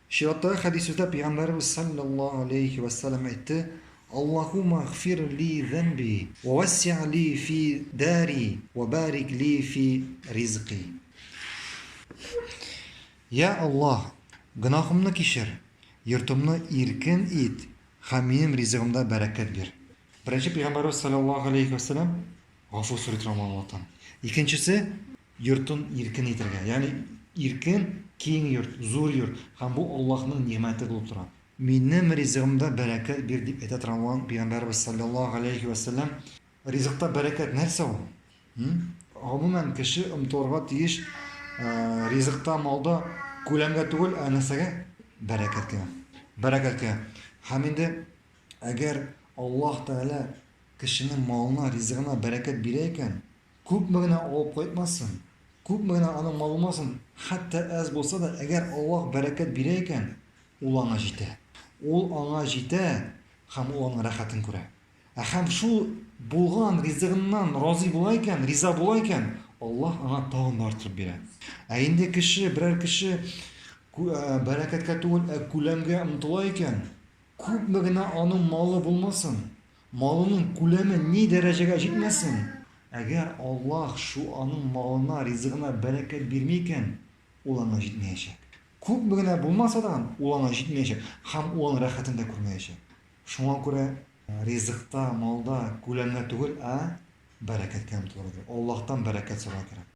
Şiatta hadisinde Peygamberimiz sallallahu aleyhi ve sellem etti. Allahumma gfir li zenbi ve vesi' li fi dari ve barik li fi rizqi. Ya Allah, günahımni kechir, yurtimni erkin et, ham mening rizqimda barakat ber. Birinchi Payg'ambarimiz sallallohu alayhi vasallam g'afur so'raydigan Allohdan. Ikkinchisi yurtni erkin etirgan, ya'ni erkin keng yurt, zo'r yurt, ham bu Allohning ne'mati bo'lib turadi. Mening rizqimda barakat ber deb aytadigan Payg'ambarimiz sallallohu alayhi vasallam rizqda barakat narsa u? Umuman kishi imtorga tegish rizqda molda ko'lamga tugul narsaga barakatga. Barakatga. Ham endi agar Alloh taolo kishining molini, rizqini barakat berar ekan, ko'pmigina olib qo'ymasin. Ko'pmigina uni mol bo'lmasin, hatto az bo'lsa-da, agar Alloh barakat berar ekan, u anga yetadi. U anga yetadi, ham uning rohatini ko'radi. Ham shu bo'lgan rizqidan rozi bo'lar ekan, rizo bo'lar ekan, Alloh anga tag'in orttirib beradi. Endi biror kishi barakatga tugul ko'lamga intilar ekan, ko'pmigina uning moli bo'lmasin, molining ko'lami ne darajaga yetmasin. Agar Alloh shu uning molini, rizqini barakat bermaykan, ularga yetmayacak. Ko'pmigina bo'lmasa-da, ularga yetmayacak, ham uning rohatini da ko'rmayacak. Shunga ko'ra rizqda, molda, ko'lamga tugul barakatga intiladi. Allohdan barakat so'rash kerak.